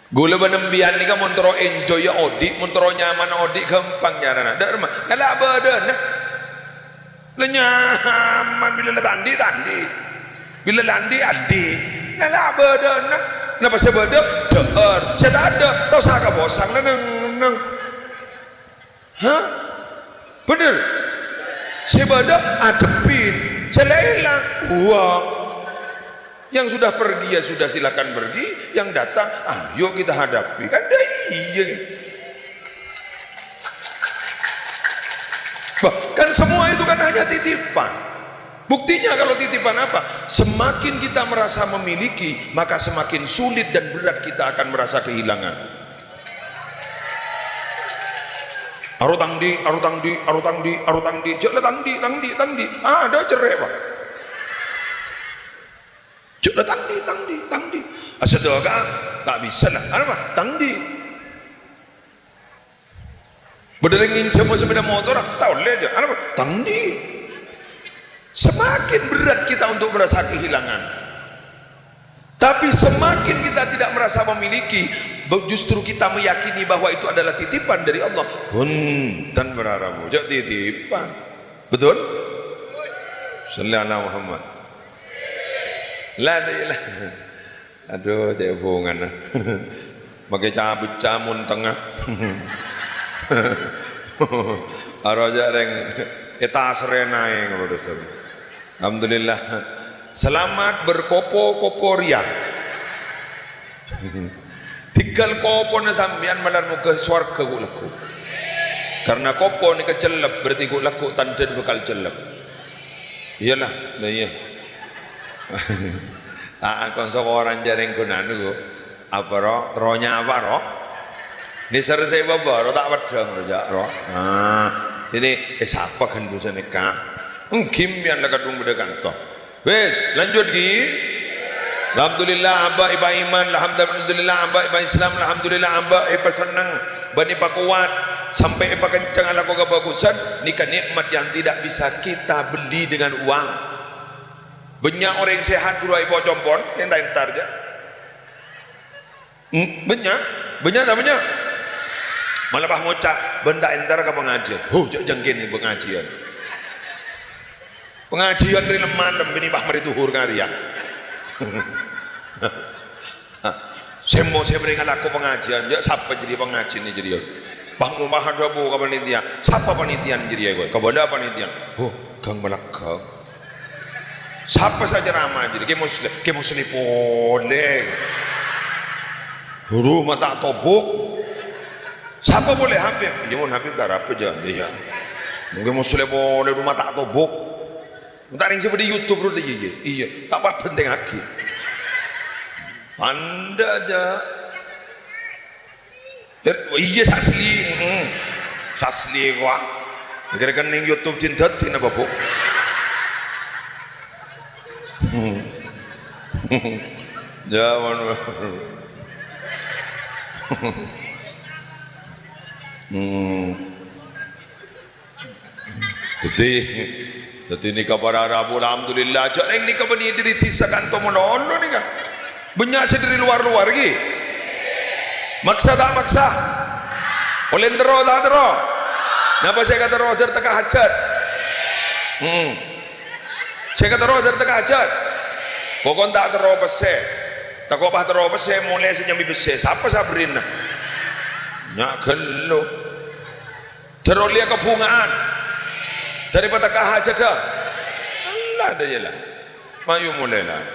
Gula benembian ni kan montoro enjoy ya odik, montoro nyaman odik gampang jarana. Dak rumah, kalau badan nah, lenyaman bila tandi tandi, bila landi adi, kalau badan nah, napa saya badan, der, saya tak ada, tahu saya bosang lah neng, hah, bener, saya badan adepin, saya hilang, uang. Yang sudah pergi ya sudah silakan pergi, yang datang ayo kita hadapi, kan dah iya kan semua itu kan hanya titipan. Buktinya kalau titipan apa? Semakin kita merasa memiliki, maka semakin sulit dan berat kita akan merasa kehilangan. Arutangdi jek tangdi ada cerai Pak. Jok tangdi asal doa tak bisa lah apa tangdi berdering nginjam sepeda motor tak boleh aja apa tangdi. Semakin berat kita untuk merasa kehilangan, tapi semakin kita tidak merasa memiliki, justru kita meyakini bahwa itu adalah titipan dari Allah. Punten berharap jok titipan, betul? Sallallahu Muhammad. Lah, aduh, saya hubungan, pakai cabut camun tengah, araja reng, kita serenai ngurus. Alhamdulillah, selamat berkopo-kopo riak. Tinggal kopo na sambian malar ke swarga gulaku. Karena kopo ni kecelep berarti gulaku tanda bakal celep. Iyalah, nah iya. Konsok orang jaring kunanu apa rohnya apa roh ini selesai bawa roh tak pedang roh jadi siapa kan dosa nikah mungkin yang dekat rumah dekat toh wes lanjut di alhamdulillah abah iba iman alhamdulillah abah iba Islam alhamdulillah abah iba senang bani iba kuat sampai iba kencang ala kau kebagusan nikah nikmat yang tidak bisa kita beli dengan uang. Banyak orang sehat guru ibu compon yang entar aja. Banyak tak banyak. Malah bah ngocak benda entar ke pengajian. Jengkin pengajian. Pengajian dari lemah bini bah mari tuhur karya. Semua saya berikan aku pengajian. Ya siapa jadi pengajian ni jadi. Bah rumah ada bu ke panitia. Siapa panitia jadi aku? Kepada panitia. Gang Melaka. Siapa saja ramah jadi ke muslim boleh rumah tak tobok siapa boleh Habib dia mau Habib tak apa je dia mungkin muslim boleh rumah tak tobok tak ring seperti YouTube tu dia iya tak apa penting lagi anda aja iya sasli wah kira-kira ning YouTube cinta tina bapak Jangan. Jadi ni kabar Rabu alhamdulillah. Jangan ni kabar ni diri tisakan to monolog ni kan. Banyak sih dari luar-luar lagi. Maksa tak maksa. Oleh dero tak dero. Napa saya kata roh terteka hajat. Saya kata roh terteka hajat. Pokok tak terlalu besar, tak kau bah terlalu besar, mulai senyum besar. Siapa sabrin? Nak gelo, terlalu lihat kebungaan daripada kahajat dah. Allah dah jelah, mayu mulai lah.